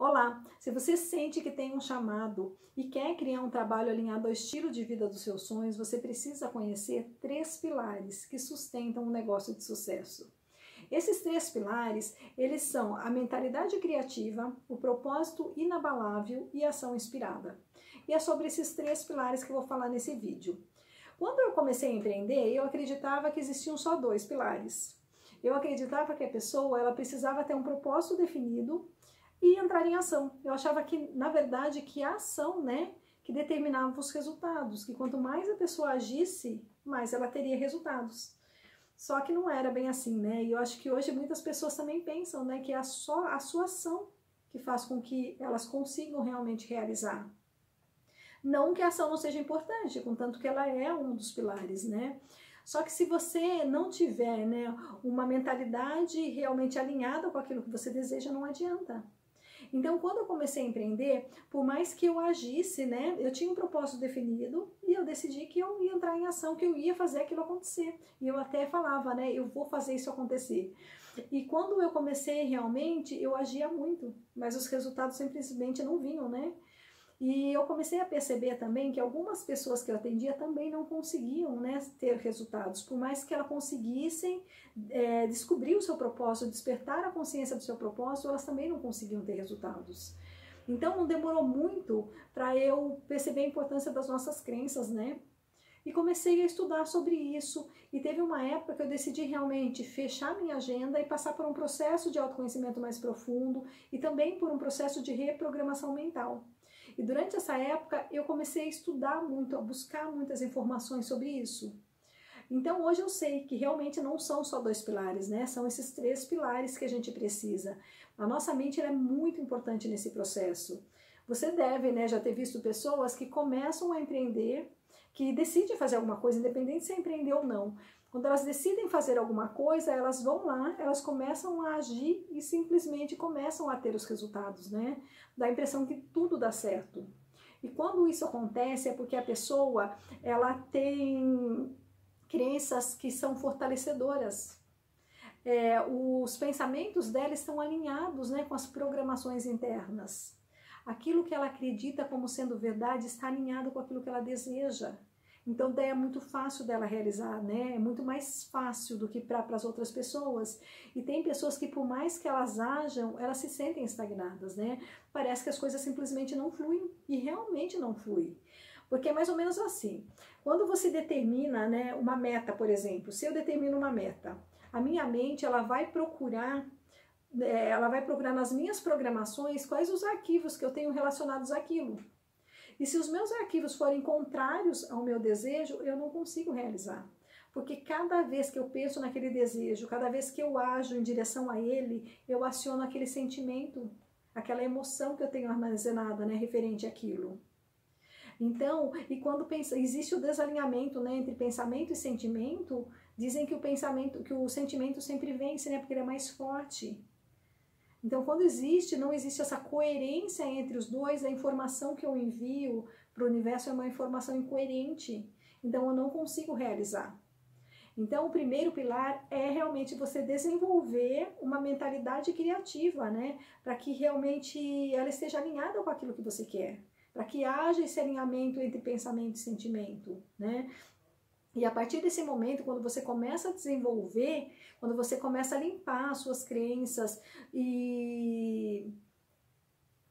Olá, se você sente que tem um chamado e quer criar um trabalho alinhado ao estilo de vida dos seus sonhos, você precisa conhecer 3 pilares que sustentam um negócio de sucesso. Esses 3 pilares, eles são a mentalidade criativa, o propósito inabalável e a ação inspirada. E é sobre esses 3 pilares que eu vou falar nesse vídeo. Quando eu comecei a empreender, eu acreditava que existiam só 2 pilares. Eu acreditava que a pessoa ela precisava ter um propósito definido e entrar em ação. Eu achava que, na verdade, que a ação, que determinava os resultados, que quanto mais a pessoa agisse, mais ela teria resultados. Só que não era bem assim, né? E eu acho que hoje muitas pessoas também pensam, que é só a sua ação que faz com que elas consigam realmente realizar. Não que a ação não seja importante, contanto que ela é um dos pilares, né? Só que se você não tiver, uma mentalidade realmente alinhada com aquilo que você deseja, não adianta. Então, quando eu comecei a empreender, por mais que eu agisse, eu tinha um propósito definido e eu decidi que eu ia entrar em ação, que eu ia fazer aquilo acontecer. E eu até falava, eu vou fazer isso acontecer. E quando eu comecei realmente, eu agia muito, mas os resultados simplesmente não vinham, E eu comecei a perceber também que algumas pessoas que eu atendia também não conseguiam, ter resultados. Por mais que elas conseguissem descobrir o seu propósito, despertar a consciência do seu propósito, elas também não conseguiam ter resultados. Então não demorou muito para eu perceber a importância das nossas crenças, E comecei a estudar sobre isso. E teve uma época que eu decidi realmente fechar minha agenda e passar por um processo de autoconhecimento mais profundo e também por um processo de reprogramação mental. E durante essa época eu comecei a estudar muito, a buscar muitas informações sobre isso. Então hoje eu sei que realmente não são só 2 pilares, São esses 3 pilares que a gente precisa. A nossa mente ela é muito importante nesse processo. Você deve, já ter visto pessoas que começam a empreender, que decidem fazer alguma coisa, independente se é empreender ou não. Quando elas decidem fazer alguma coisa, elas vão lá, elas começam a agir e simplesmente começam a ter os resultados, Dá a impressão que tudo dá certo. E quando isso acontece é porque a pessoa, ela tem crenças que são fortalecedoras. Os pensamentos dela estão alinhados, com as programações internas. Aquilo que ela acredita como sendo verdade está alinhado com aquilo que ela deseja. Então daí é muito fácil dela realizar, É muito mais fácil do que para as outras pessoas. E tem pessoas que por mais que elas ajam, elas se sentem estagnadas, Parece que as coisas simplesmente não fluem e realmente não fluem. Porque é mais ou menos assim. Quando você determina, uma meta, por exemplo, se eu determino uma meta, a minha mente ela vai procurar nas minhas programações quais os arquivos que eu tenho relacionados àquilo. E se os meus arquivos forem contrários ao meu desejo, eu não consigo realizar. Porque cada vez que eu penso naquele desejo, cada vez que eu ajo em direção a ele, eu aciono aquele sentimento, aquela emoção que eu tenho armazenada, referente àquilo. Então, e quando existe o desalinhamento, entre pensamento e sentimento, dizem que o sentimento sempre vence, porque ele é mais forte. Então, quando não existe essa coerência entre os dois, a informação que eu envio para o universo é uma informação incoerente. Então, eu não consigo realizar. Então, o primeiro pilar é realmente você desenvolver uma mentalidade criativa, Para que realmente ela esteja alinhada com aquilo que você quer. Para que haja esse alinhamento entre pensamento e sentimento, E a partir desse momento, quando você começa a desenvolver, quando você começa a limpar as suas crenças e,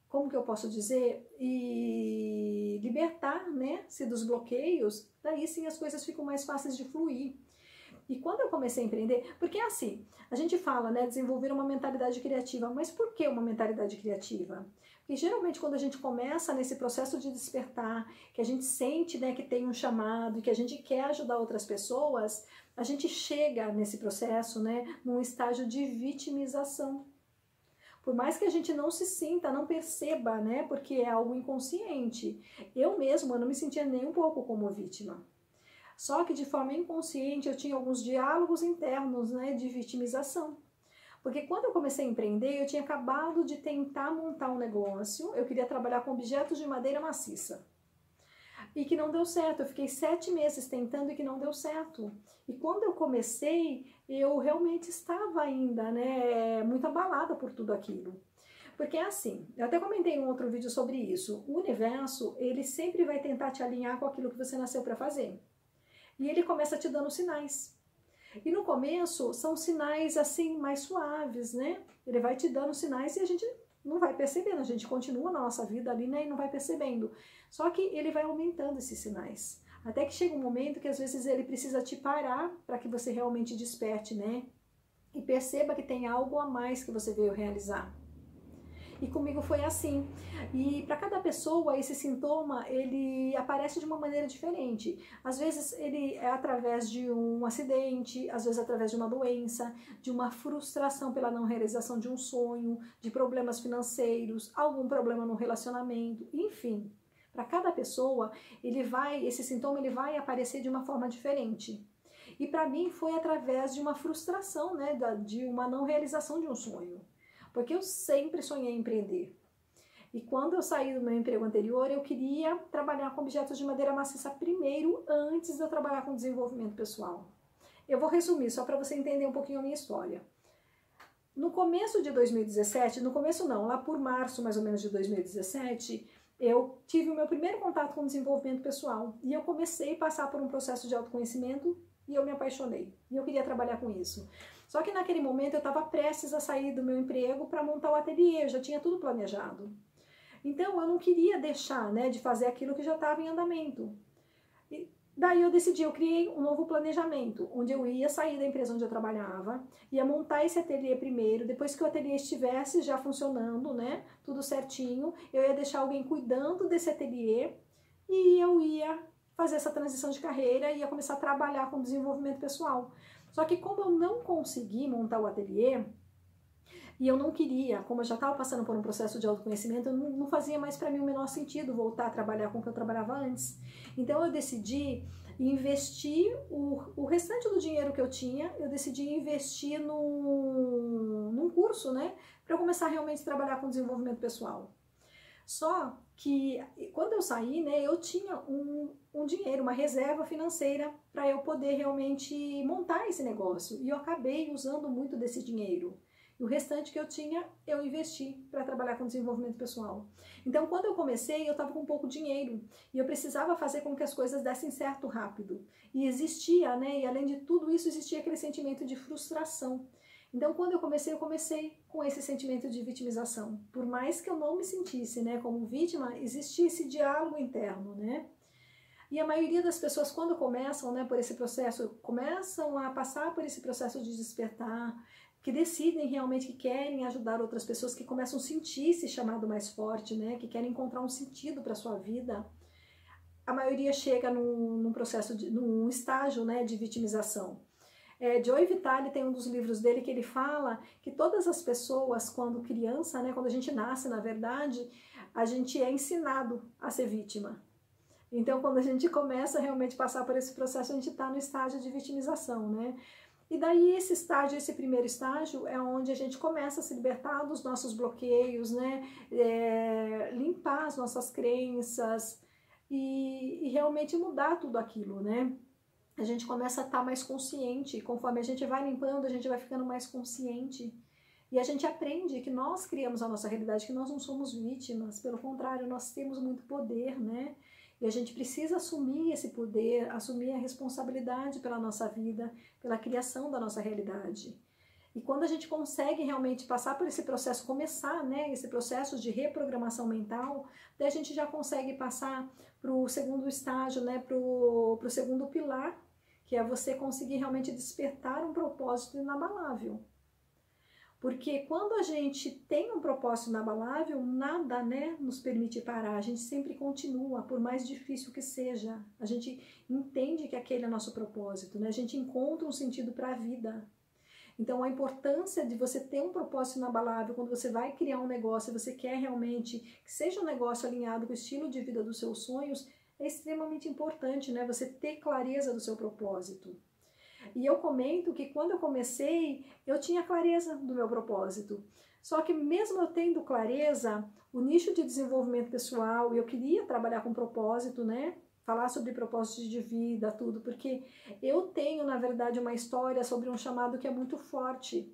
como que eu posso dizer, e libertar-se dos bloqueios, daí sim as coisas ficam mais fáceis de fluir. E quando eu comecei a empreender, porque é assim, a gente fala, desenvolver uma mentalidade criativa, mas por que uma mentalidade criativa? Porque geralmente quando a gente começa nesse processo de despertar, que a gente sente, que tem um chamado, que a gente quer ajudar outras pessoas, a gente chega nesse processo, num estágio de vitimização. Por mais que a gente não se sinta, não perceba, porque é algo inconsciente. Eu mesma não me sentia nem um pouco como vítima. Só que de forma inconsciente eu tinha alguns diálogos internos, de vitimização. Porque quando eu comecei a empreender, eu tinha acabado de tentar montar um negócio, eu queria trabalhar com objetos de madeira maciça. E que não deu certo, eu fiquei 7 meses tentando e que não deu certo. E quando eu comecei, eu realmente estava ainda, muito abalada por tudo aquilo. Porque é assim, eu até comentei em um outro vídeo sobre isso. O universo, ele sempre vai tentar te alinhar com aquilo que você nasceu para fazer. E ele começa te dando sinais. E no começo, são sinais assim, mais suaves, né? Ele vai te dando sinais e a gente não vai percebendo. A gente continua na nossa vida ali, né? E não vai percebendo. Só que ele vai aumentando esses sinais. Até que chega um momento que às vezes ele precisa te parar para que você realmente desperte, né? E perceba que tem algo a mais que você veio realizar. E comigo foi assim. E para cada pessoa, esse sintoma, ele aparece de uma maneira diferente. Às vezes ele é através de um acidente, às vezes através de uma doença, de uma frustração pela não realização de um sonho, de problemas financeiros, algum problema no relacionamento, enfim. Para cada pessoa, esse sintoma ele vai aparecer de uma forma diferente. E para mim foi através de uma frustração, né, de uma não realização de um sonho. Porque eu sempre sonhei em empreender. E quando eu saí do meu emprego anterior, eu queria trabalhar com objetos de madeira maciça primeiro, antes de eu trabalhar com desenvolvimento pessoal. Eu vou resumir, só para você entender um pouquinho a minha história. No começo de 2017, no começo não, lá por março mais ou menos de 2017, eu tive o meu primeiro contato com desenvolvimento pessoal. E eu comecei a passar por um processo de autoconhecimento e eu me apaixonei. E eu queria trabalhar com isso. Só que naquele momento eu estava prestes a sair do meu emprego para montar o ateliê, eu já tinha tudo planejado. Então eu não queria deixar, né, de fazer aquilo que já estava em andamento. E daí eu decidi, eu criei um novo planejamento, onde eu ia sair da empresa onde eu trabalhava, ia montar esse ateliê primeiro, depois que o ateliê estivesse já funcionando, né, tudo certinho, eu ia deixar alguém cuidando desse ateliê e eu ia fazer essa transição de carreira e ia começar a trabalhar com desenvolvimento pessoal. Só que como eu não consegui montar o ateliê, e eu não queria, como eu já estava passando por um processo de autoconhecimento, não fazia mais para mim o menor sentido voltar a trabalhar com o que eu trabalhava antes. Então eu decidi investir o restante do dinheiro que eu tinha, eu decidi investir num curso, né? Para eu começar realmente a trabalhar com desenvolvimento pessoal. Só que quando eu saí, né, eu tinha um dinheiro, uma reserva financeira para eu poder realmente montar esse negócio. E eu acabei usando muito desse dinheiro. E o restante que eu tinha, eu investi para trabalhar com desenvolvimento pessoal. Então, quando eu comecei, eu estava com pouco dinheiro. E eu precisava fazer com que as coisas dessem certo rápido. E existia, né, e além de tudo isso, existia aquele sentimento de frustração. Então, quando eu comecei com esse sentimento de vitimização. Por mais que eu não me sentisse, né, como vítima, existia esse diálogo interno, né? E a maioria das pessoas, quando começam, né, por esse processo, começam a passar por esse processo de despertar, que decidem realmente que querem ajudar outras pessoas, que começam a sentir esse chamado mais forte, né, que querem encontrar um sentido para a sua vida, a maioria chega num estágio, né, de vitimização. Joe Vitale tem um dos livros dele que ele fala que todas as pessoas, quando criança, né, quando a gente nasce, na verdade, a gente é ensinado a ser vítima. Então, quando a gente começa a realmente passar por esse processo, a gente está no estágio de vitimização, né? E daí esse estágio, esse primeiro estágio, é onde a gente começa a se libertar dos nossos bloqueios, né? Limpar as nossas crenças e realmente mudar tudo aquilo, né? A gente começa a estar mais consciente, e conforme a gente vai limpando, a gente vai ficando mais consciente. E a gente aprende que nós criamos a nossa realidade, que nós não somos vítimas, pelo contrário, nós temos muito poder, né? E a gente precisa assumir esse poder, assumir a responsabilidade pela nossa vida, pela criação da nossa realidade. E quando a gente consegue realmente passar por esse processo, começar, né, esse processo de reprogramação mental, daí a gente já consegue passar para o segundo estágio, né, para o segundo pilar, que é você conseguir realmente despertar um propósito inabalável. Porque quando a gente tem um propósito inabalável, nada, né, nos permite parar. A gente sempre continua, por mais difícil que seja. A gente entende que aquele é nosso propósito, né? A gente encontra um sentido para a vida. Então, a importância de você ter um propósito inabalável, quando você vai criar um negócio e você quer realmente que seja um negócio alinhado com o estilo de vida dos seus sonhos, é extremamente importante, né? Você ter clareza do seu propósito. E eu comento que quando eu comecei, eu tinha clareza do meu propósito. Só que mesmo eu tendo clareza, o nicho de desenvolvimento pessoal, eu queria trabalhar com propósito, né? Falar sobre propósito de vida, tudo, porque eu tenho, na verdade, uma história sobre um chamado que é muito forte.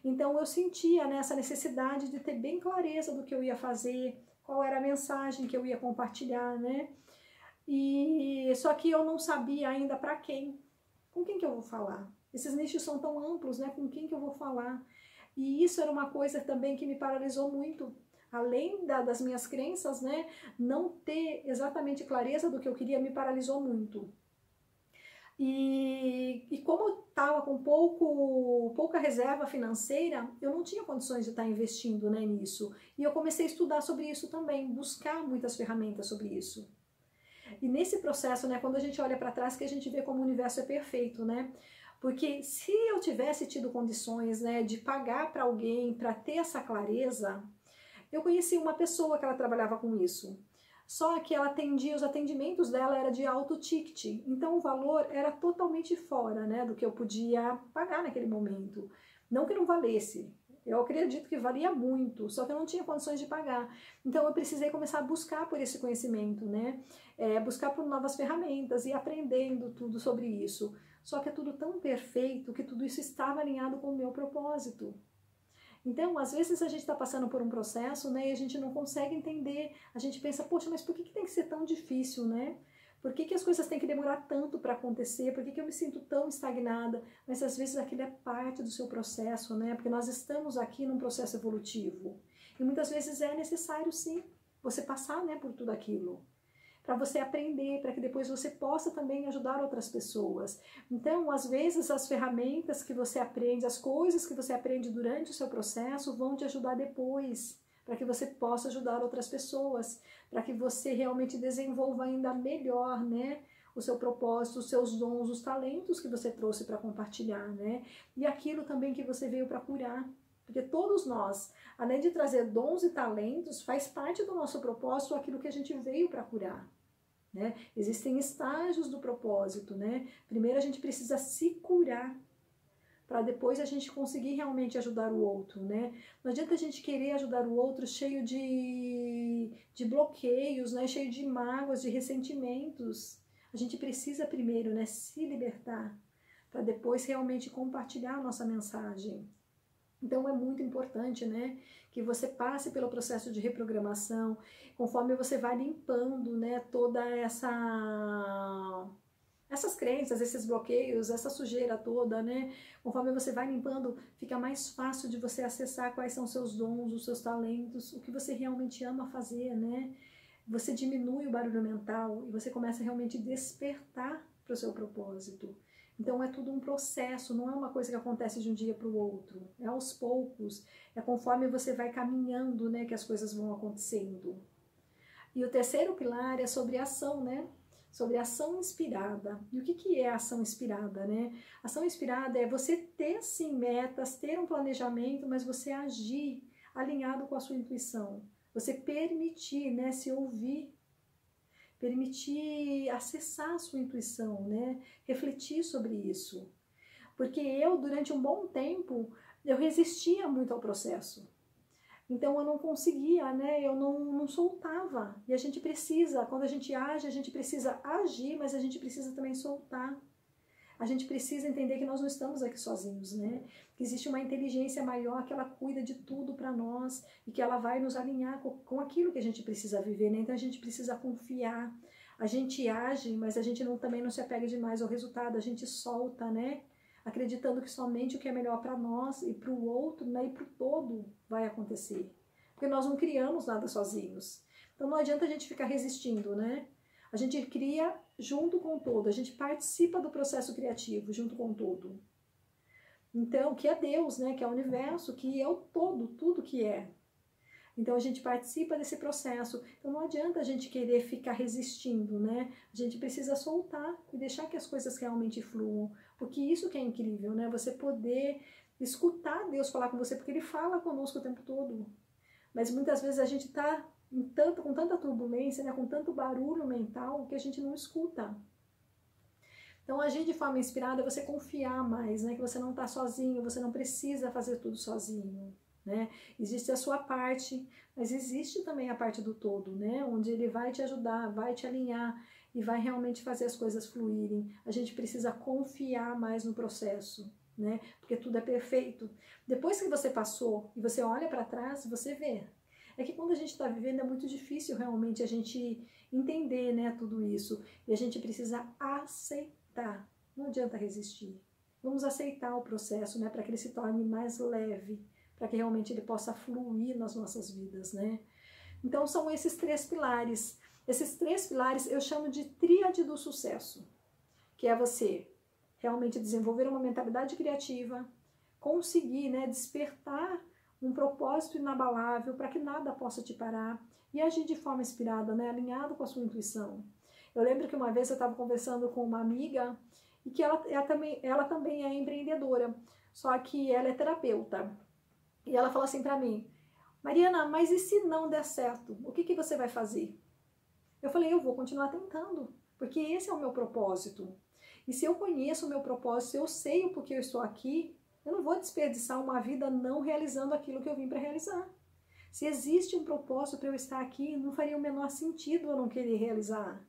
Então eu sentia, né, essa necessidade de ter bem clareza do que eu ia fazer, qual era a mensagem que eu ia compartilhar, né? E só que eu não sabia ainda para quem. Com quem que eu vou falar? Esses nichos são tão amplos, né? Com quem que eu vou falar? E isso era uma coisa também que me paralisou muito. Além das minhas crenças, né? Não ter exatamente clareza do que eu queria me paralisou muito. E como eu estava com pouca reserva financeira, eu não tinha condições de estar investindo, né, nisso. E eu comecei a estudar sobre isso também, buscar muitas ferramentas sobre isso. E nesse processo, né, quando a gente olha para trás, que a gente vê como o universo é perfeito, né? Porque se eu tivesse tido condições, né, de pagar para alguém para ter essa clareza, eu conheci uma pessoa que ela trabalhava com isso. Só que ela atendia, os atendimentos dela era de alto ticket, então o valor era totalmente fora, né, do que eu podia pagar naquele momento. Não que não valesse, eu acredito que valia muito, só que eu não tinha condições de pagar. Então eu precisei começar a buscar por esse conhecimento, né, buscar por novas ferramentas e aprendendo tudo sobre isso. Só que é tudo tão perfeito que tudo isso estava alinhado com o meu propósito. Então, às vezes a gente está passando por um processo, né, e a gente não consegue entender, a gente pensa, poxa, mas por que tem que ser tão difícil, né? Por que as coisas têm que demorar tanto para acontecer? Por que eu me sinto tão estagnada? Mas às vezes aquilo é parte do seu processo, né? Porque nós estamos aqui num processo evolutivo. E muitas vezes é necessário, sim, você passar, né, por tudo aquilo, para você aprender, para que depois você possa também ajudar outras pessoas. Então, às vezes, as ferramentas que você aprende, as coisas que você aprende durante o seu processo vão te ajudar depois, para que você possa ajudar outras pessoas, para que você realmente desenvolva ainda melhor, né, o seu propósito, os seus dons, os talentos que você trouxe para compartilhar, né, e aquilo também que você veio para curar. Porque todos nós, além de trazer dons e talentos, faz parte do nosso propósito aquilo que a gente veio para curar. Né? Existem estágios do propósito, né? Primeiro a gente precisa se curar, para depois a gente conseguir realmente ajudar o outro, né? Não adianta a gente querer ajudar o outro cheio de bloqueios, né? Cheio de mágoas, de ressentimentos. A gente precisa primeiro, né, se libertar, para depois realmente compartilhar a nossa mensagem. Então é muito importante, né, que você passe pelo processo de reprogramação, conforme você vai limpando, né, toda essas crenças, esses bloqueios, essa sujeira toda, né, conforme você vai limpando, fica mais fácil de você acessar quais são os seus dons, os seus talentos, o que você realmente ama fazer, né, você diminui o barulho mental e você começa a realmente despertar para o seu propósito. Então é tudo um processo, não é uma coisa que acontece de um dia para o outro, é aos poucos, é conforme você vai caminhando, né, que as coisas vão acontecendo. E o terceiro pilar é sobre ação, né, sobre ação inspirada. E o que é ação inspirada, né? Ação inspirada é você ter sim metas, ter um planejamento, mas você agir alinhado com a sua intuição, você permitir, né, se ouvir, permitir acessar a sua intuição, né? Refletir sobre isso. Porque eu, durante um bom tempo, eu resistia muito ao processo. Então eu não conseguia, né? Eu não soltava. E a gente precisa, quando a gente age, a gente precisa agir, mas a gente precisa também soltar. A gente precisa entender que nós não estamos aqui sozinhos, né? Que existe uma inteligência maior que ela cuida de tudo para nós e que ela vai nos alinhar com aquilo que a gente precisa viver, né? Então a gente precisa confiar. A gente age, mas a gente também não se apega demais ao resultado, a gente solta, né? Acreditando que somente o que é melhor para nós e para o outro, né? E para o todo vai acontecer. Porque nós não criamos nada sozinhos. Então não adianta a gente ficar resistindo, né? A gente cria junto com o todo, a gente participa do processo criativo junto com o todo. Então, que é Deus, né? Que é o universo, que é o todo, tudo que é. Então, a gente participa desse processo. Então, não adianta a gente querer ficar resistindo, né? A gente precisa soltar e deixar que as coisas realmente fluam. Porque isso que é incrível, né? Você poder escutar Deus falar com você, porque Ele fala conosco o tempo todo. Mas muitas vezes a gente está com tanta turbulência, né, com tanto barulho mental, que a gente não escuta. Então, agir de forma inspirada é você confiar mais, né, que você não está sozinho, você não precisa fazer tudo sozinho, né? Existe a sua parte, mas existe também a parte do todo, né, onde ele vai te ajudar, vai te alinhar e vai realmente fazer as coisas fluírem. A gente precisa confiar mais no processo, né? Porque tudo é perfeito. Depois que você passou e você olha para trás, você vê. É que quando a gente está vivendo é muito difícil realmente a gente entender, né, tudo isso. E a gente precisa aceitar. Não adianta resistir. Vamos aceitar o processo, né, para que ele se torne mais leve, para que realmente ele possa fluir nas nossas vidas, né? Então são esses 3 pilares. Esses 3 pilares eu chamo de tríade do sucesso, que é você realmente desenvolver uma mentalidade criativa, conseguir, né, despertar um propósito inabalável para que nada possa te parar e agir de forma inspirada, né, alinhado com a sua intuição. Eu lembro que uma vez eu estava conversando com uma amiga e que ela também é empreendedora, só que ela é terapeuta. E ela falou assim para mim: Mariana, mas e se não der certo? O que você vai fazer? Eu falei: eu vou continuar tentando, porque esse é o meu propósito. E se eu conheço o meu propósito, se eu sei o porquê eu estou aqui, eu não vou desperdiçar uma vida não realizando aquilo que eu vim para realizar. Se existe um propósito para eu estar aqui, não faria o menor sentido eu não querer realizar.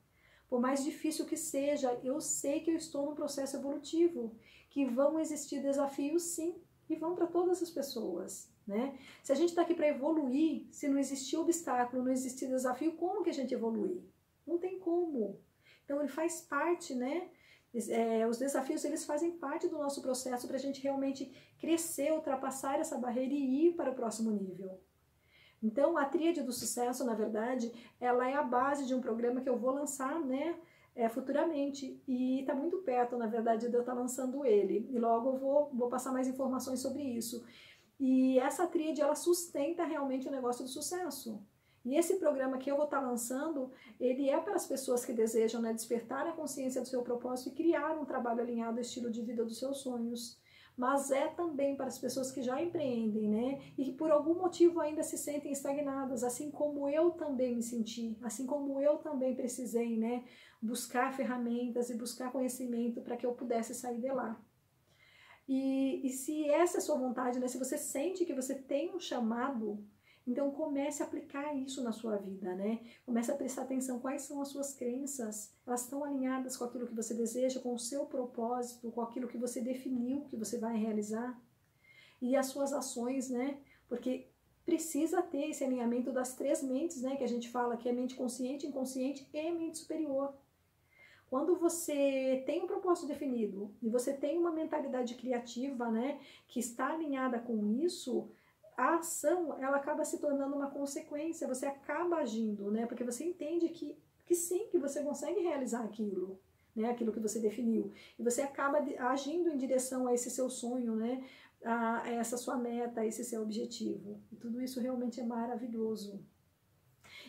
Por mais difícil que seja, eu sei que eu estou num processo evolutivo, que vão existir desafios sim, e vão para todas as pessoas, né? Se a gente está aqui para evoluir, se não existir obstáculo, não existir desafio, como que a gente evolui? Não tem como. Então ele faz parte, né? Os desafios, eles fazem parte do nosso processo para a gente realmente crescer, ultrapassar essa barreira e ir para o próximo nível. Então, a tríade do sucesso, na verdade, ela é a base de um programa que eu vou lançar, né, futuramente. E está muito perto, na verdade, de eu estar lançando ele. E logo eu vou passar mais informações sobre isso. E essa tríade, ela sustenta realmente o negócio do sucesso. E esse programa que eu vou estar lançando, ele é para as pessoas que desejam, né, despertar a consciência do seu propósito e criar um trabalho alinhado ao estilo de vida dos seus sonhos. Mas é também para as pessoas que já empreendem, né, e que por algum motivo ainda se sentem estagnadas, assim como eu também me senti, assim como eu também precisei, né, buscar ferramentas e buscar conhecimento para que eu pudesse sair de lá. E se essa é a sua vontade, né, se você sente que você tem um chamado, então comece a aplicar isso na sua vida, né? Comece a prestar atenção quais são as suas crenças, elas estão alinhadas com aquilo que você deseja, com o seu propósito, com aquilo que você definiu que você vai realizar. E as suas ações, né? Porque precisa ter esse alinhamento das 3 mentes, né? Que a gente fala que é mente consciente, inconsciente e mente superior. Quando você tem um propósito definido e você tem uma mentalidade criativa, né, que está alinhada com isso, a ação, ela acaba se tornando uma consequência, você acaba agindo, né, porque você entende que sim, que você consegue realizar aquilo, né, aquilo que você definiu, e você acaba agindo em direção a esse seu sonho, né, a essa sua meta, a esse seu objetivo. E tudo isso realmente é maravilhoso.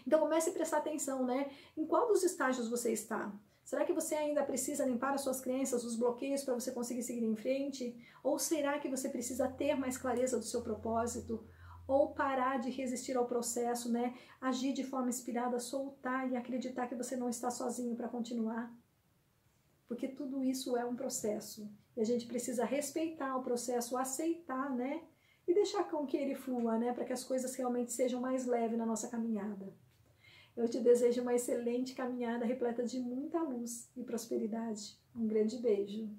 Então comece a prestar atenção, né, em qual dos estágios você está. Será que você ainda precisa limpar as suas crenças, os bloqueios para você conseguir seguir em frente? Ou será que você precisa ter mais clareza do seu propósito? Ou parar de resistir ao processo, né? Agir de forma inspirada, soltar e acreditar que você não está sozinho para continuar? Porque tudo isso é um processo. E a gente precisa respeitar o processo, aceitar, né? E deixar com que ele flua, né? Para que as coisas realmente sejam mais leves na nossa caminhada. Eu te desejo uma excelente caminhada repleta de muita luz e prosperidade. Um grande beijo.